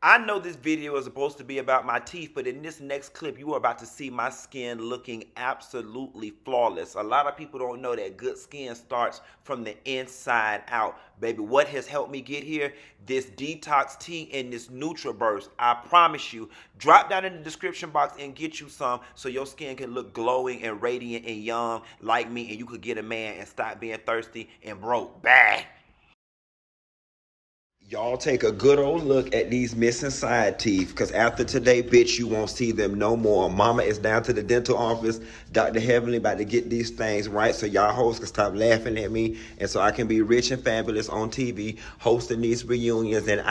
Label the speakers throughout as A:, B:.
A: I know this video is supposed to be about my teeth, but in this next clip, you are about to see my skin looking absolutely flawless. A lot of people don't know that good skin starts from the inside out. Baby, what has helped me get here? This detox tea and this NutriBurst. I promise you, drop down in the description box and get you some so your skin can look glowing and radiant and young like me, and you could get a man and stop being thirsty and broke. Bah! Y'all take a good old look at these missing side teeth, because after today, bitch, you won't see them no more. Mama is down to the dental office. Dr. Heavenly about to get these things right so y'all hoes can stop laughing at me and so I can be rich and fabulous on TV hosting these reunions and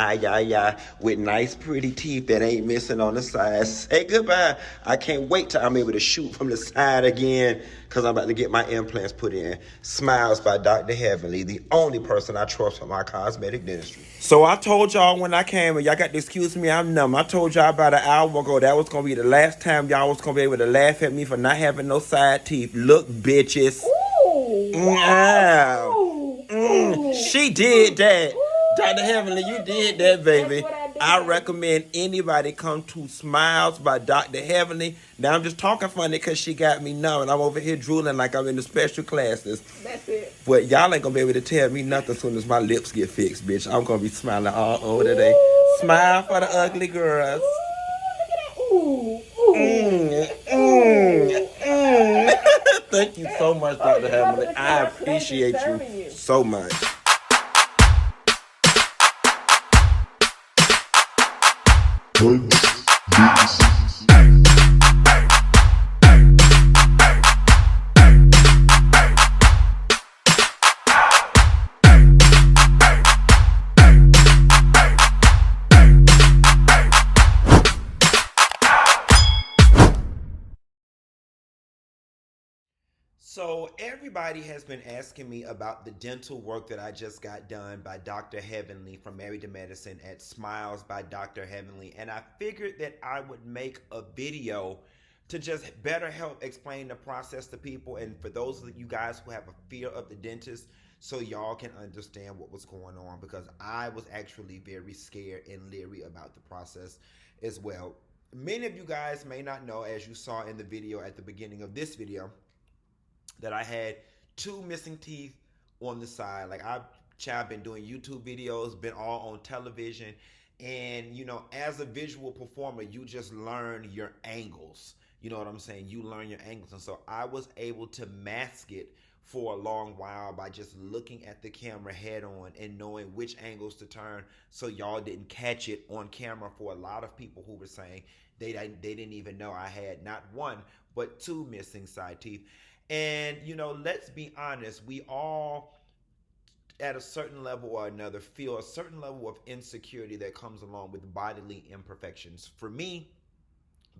A: with nice pretty teeth that ain't missing on the side. Say goodbye. I can't wait till I'm able to shoot from the side again, because I'm about to get my implants put in. Smiles by Dr. Heavenly, the only person I trust for my cosmetic dentistry. So I told y'all when I came, and y'all got to excuse me, I'm numb. I told y'all about an hour ago that was going to be the last time y'all was going to be able to laugh at me for not having no side teeth. Look, bitches. Ooh, wow. Ooh, she did that. Dr. Heavenly, you did that, baby. I recommend anybody come to Smiles by Dr. Heavenly. Now, I'm just talking funny because she got me numb, and I'm over here drooling like I'm in the special classes.
B: That's it.
A: But y'all ain't going to be able to tell me nothing as soon as my lips get fixed, bitch. I'm going to be smiling all over today. Smile for the ugly girls.
B: Ooh, look at that. Ooh.
A: Thank you so much, Dr. Heavenly. I appreciate you so much. So everybody has been asking me about the dental work that I just got done by Dr. Heavenly from Married to Medicine at Smiles by Dr. Heavenly. And I figured that I would make a video to just better help explain the process to people, and for those of you guys who have a fear of the dentist, so y'all can understand what was going on, because I was actually very scared and leery about the process as well. Many of you guys may not know, as you saw in the video at the beginning of this video, that I had two missing teeth on the side. Like I've been doing YouTube videos, been all on television, and you know, as a visual performer, you just learn your angles. You know what I'm saying? You learn your angles, and so I was able to mask it for a long while by just looking at the camera head on and knowing which angles to turn, so y'all didn't catch it on camera. For a lot of people who were saying they didn't even know I had not one but two missing side teeth. And, you know, let's be honest, we all, at a certain level or another, feel a certain level of insecurity that comes along with bodily imperfections. For me,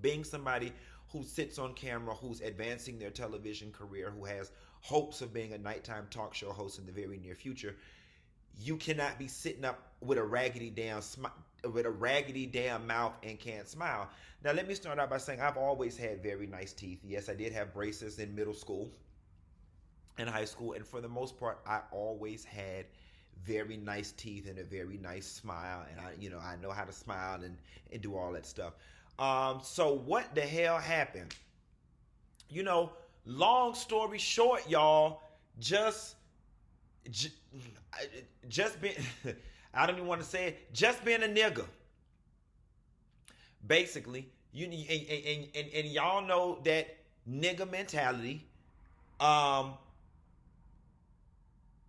A: being somebody who sits on camera, who's advancing their television career, who has hopes of being a nighttime talk show host in the very near future, you cannot be sitting up with a raggedy damn mouth and can't smile. Now, let me start out by saying I've always had very nice teeth. Yes, I did have braces in middle school and high school, and for the most part, I always had very nice teeth and a very nice smile, and I know how to smile and do all that stuff. So what the hell happened? You know, long story short, y'all, just being I don't even want to say it, just being a nigga. Basically, and y'all know that nigga mentality.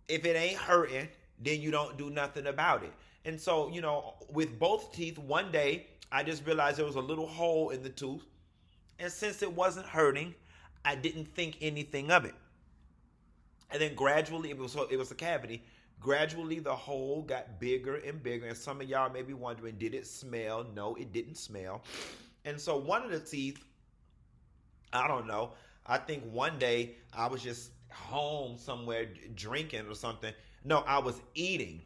A: If it ain't hurting, then you don't do nothing about it. And so, you know, with both teeth, one day I just realized there was a little hole in the tooth, and since it wasn't hurting, I didn't think anything of it. And then gradually, it was a cavity. Gradually, the hole got bigger and bigger. And some of y'all may be wondering, did it smell? No, it didn't smell. And so one of the teeth, I don't know, I think one day I was just home somewhere drinking or something. No, I was eating.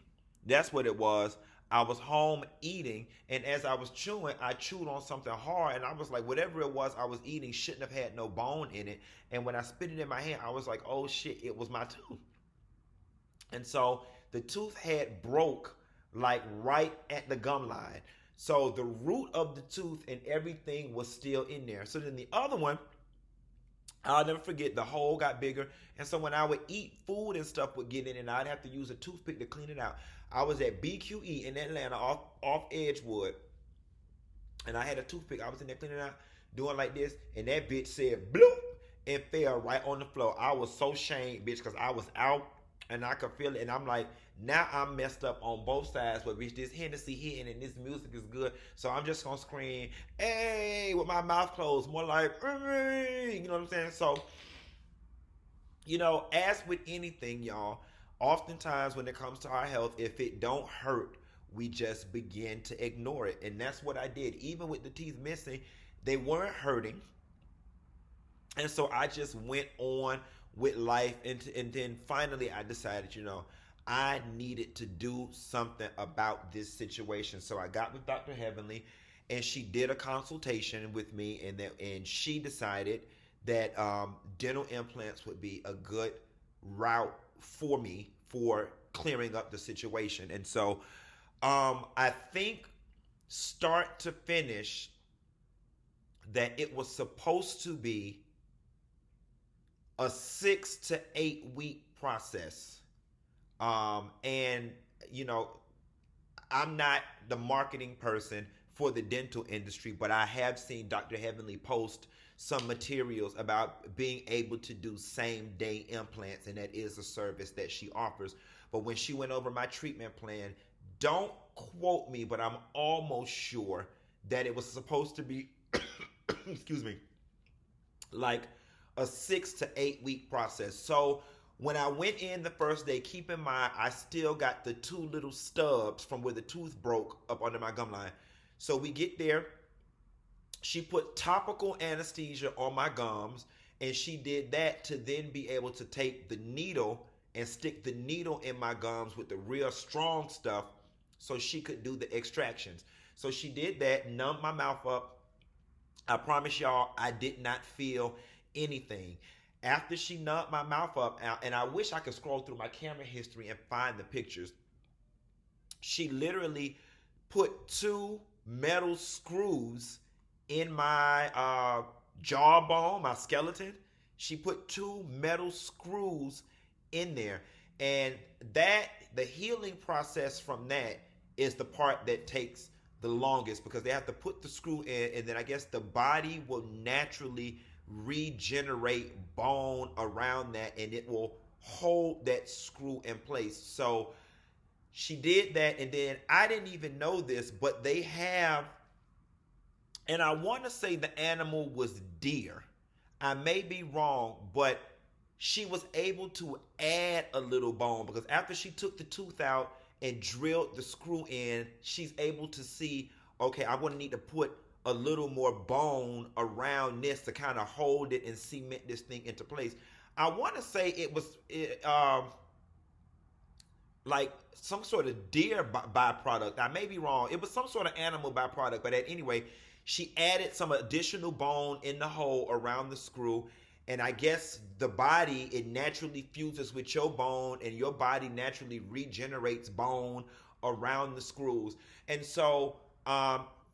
A: That's what it was. I was home eating, and as I was chewing, I chewed on something hard, and I was like, whatever it was I was eating shouldn't have had no bone in it. And when I spit it in my hand, I was like, oh shit, it was my tooth. And so the tooth had broke like right at the gum line. So the root of the tooth and everything was still in there. So then the other one, I'll never forget, the hole got bigger. And so when I would eat food and stuff would get in, and I'd have to use a toothpick to clean it out. I was at BQE in Atlanta off Edgewood, and I had a toothpick. I was in there cleaning out, doing like this, and that bitch said bloop and fell right on the floor. I was so shamed, bitch, because I was out and I could feel it. And I'm like, now I'm messed up on both sides, but bitch, this Hennessy hitting and this music is good. So I'm just gonna scream, hey, with my mouth closed, more like, you know what I'm saying? So, as with anything, y'all, oftentimes when it comes to our health, if it don't hurt, we just begin to ignore it. And that's what I did. Even with the teeth missing, they weren't hurting. And so I just went on with life. And then finally I decided, I needed to do something about this situation. So I got with Dr. Heavenly, and she did a consultation with me, and she decided that dental implants would be a good route for me for clearing up the situation. And so I think start to finish that it was supposed to be a 6 to 8 week process. And I'm not the marketing person for the dental industry, but I have seen Dr. Heavenly post some materials about being able to do same day implants, and that is a service that she offers. But when she went over my treatment plan, don't quote me, but I'm almost sure that it was supposed to be, excuse me, like a 6 to 8 week process. So when I went in the first day, keep in mind, I still got the 2 little stubs from where the tooth broke up under my gum line. So we get there. She put topical anesthesia on my gums, and she did that to then be able to take the needle and stick the needle in my gums with the real strong stuff so she could do the extractions. So she did that, numbed my mouth up. I promise y'all, I did not feel anything. After she numbed my mouth up, and I wish I could scroll through my camera history and find the pictures, she literally put 2 metal screws in my jawbone, my skeleton. She put 2 metal screws in there. And the healing process from that is the part that takes the longest, because they have to put the screw in, and then I guess the body will naturally regenerate bone around that, and it will hold that screw in place. So she did that, and then I didn't even know this, but they have, and I want to say the animal was deer. I may be wrong, but she was able to add a little bone, because after she took the tooth out and drilled the screw in, she's able to see, okay, I'm going to need to put a little more bone around this to kind of hold it and cement this thing into place. I want to say it was like some sort of deer byproduct. I may be wrong. It was some sort of animal byproduct, but anyway, she added some additional bone in the hole around the screw. And I guess the body, it naturally fuses with your bone, and your body naturally regenerates bone around the screws. And so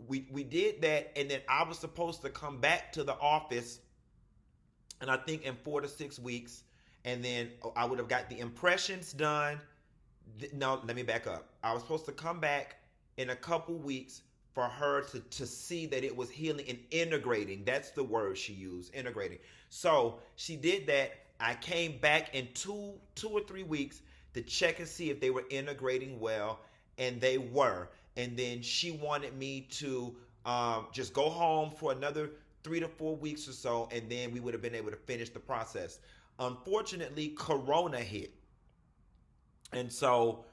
A: we did that, and then I was supposed to come back to the office, and I think in 4 to 6 weeks, and then I would have got the impressions done. No, let me back up. I was supposed to come back in a couple weeks for her to see that it was healing and integrating. That's the word she used, integrating. So she did that. I came back in 2 or 3 weeks to check and see if they were integrating well, and they were. And then she wanted me to just go home for another 3 to 4 weeks or so, and then we would have been able to finish the process. Unfortunately, Corona hit. And so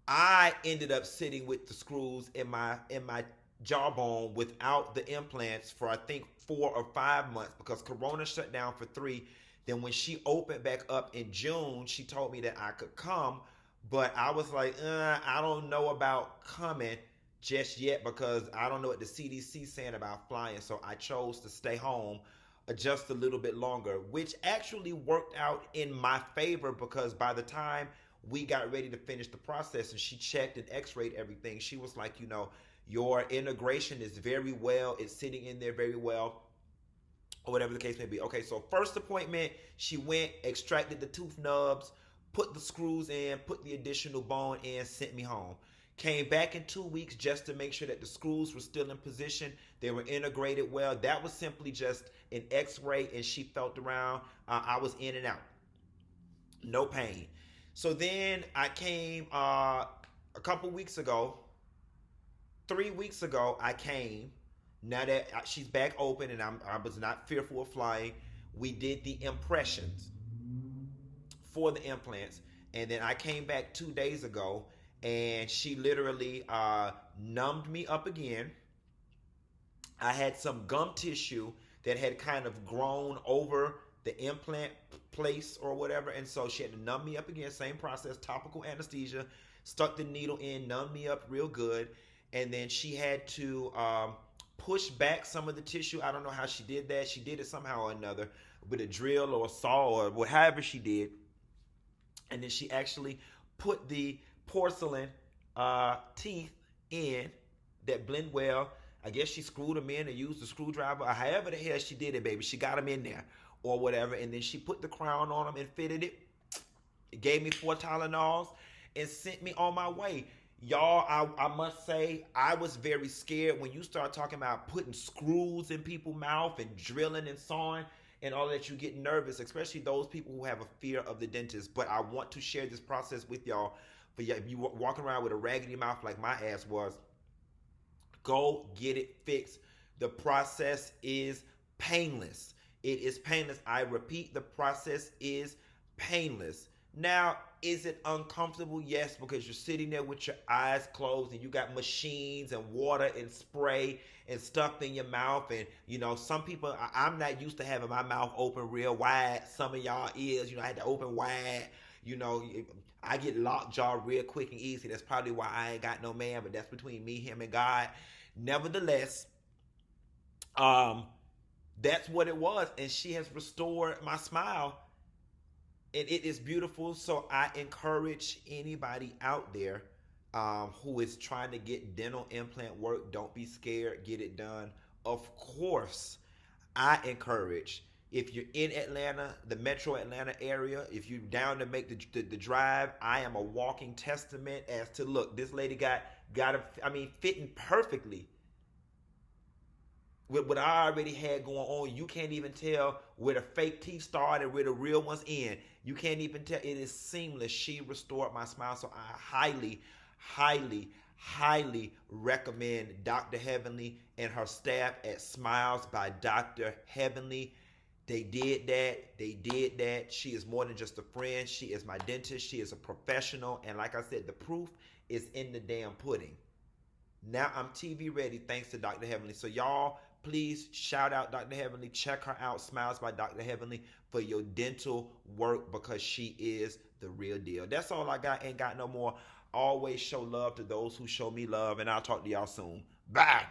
A: I ended up sitting with the screws in my jawbone without the implants for I think 4 or 5 months, because Corona shut down for 3. Then when she opened back up in June, she told me that I could come, but I was like, I don't know about coming just yet, because I don't know what the CDC saying about flying. So I chose to stay home just a little bit longer, which actually worked out in my favor, because by the time we got ready to finish the process and she checked and x-rayed everything, she was like, Your integration is very well. It's sitting in there very well, or whatever the case may be. Okay, so first appointment, she went, extracted the tooth nubs, put the screws in, put the additional bone in, sent me home. Came back in 2 weeks just to make sure that the screws were still in position. They were integrated well. That was simply just an x-ray, and she felt around. I was in and out. No pain. So then I came a couple weeks ago, 3 weeks ago, I came. Now that she's back open and I was not fearful of flying, we did the impressions for the implants. And then I came back 2 days ago and she literally numbed me up again. I had some gum tissue that had kind of grown over the implant place or whatever. And so she had to numb me up again. Same process, topical anesthesia, stuck the needle in, numbed me up real good. And then she had to push back some of the tissue. I don't know how she did that. She did it somehow or another with a drill or a saw or however she did. And then she actually put the porcelain teeth in that blend well. I guess she screwed them in and used the screwdriver. Or however the hell she did it, baby. She got them in there or whatever. And then she put the crown on them and fitted it. It gave me 4 Tylenols and sent me on my way. Y'all, I must say, I was very scared when you start talking about putting screws in people's mouth and drilling and sawing and all that. You get nervous, especially those people who have a fear of the dentist. But I want to share this process with y'all. For you, if you walking around with a raggedy mouth like my ass was, go get it fixed. The process is painless. It is painless. I repeat, the process is painless. Now, is it uncomfortable? Yes, because you're sitting there with your eyes closed and you got machines and water and spray and stuff in your mouth. And, you know, some people, I'm not used to having my mouth open real wide. Some of y'all is, you know, I had to open wide. You know, I get lockjaw real quick and easy. That's probably why I ain't got no man, but that's between me, him, and God. Nevertheless, that's what it was. And she has restored my smile. And it is beautiful. So I encourage anybody out there who is trying to get dental implant work, don't be scared, get it done. Of course, I encourage, if you're in Atlanta, the metro Atlanta area, if you're down to make the drive, I am a walking testament as to, look, this lady got fitting perfectly with what I already had going on. You can't even tell where the fake teeth start and where the real ones end. You can't even tell. It is seamless. She restored my smile. So I highly, highly, highly recommend Dr. Heavenly and her staff at Smiles by Dr. Heavenly. They did that. They did that. She is more than just a friend. She is my dentist. She is a professional. And like I said, the proof is in the damn pudding. Now I'm TV ready thanks to Dr. Heavenly. So y'all, please shout out Dr. Heavenly. Check her out, Smiles by Dr. Heavenly, for your dental work, because she is the real deal. That's all I got. Ain't got no more. Always show love to those who show me love, and I'll talk to y'all soon. Bye.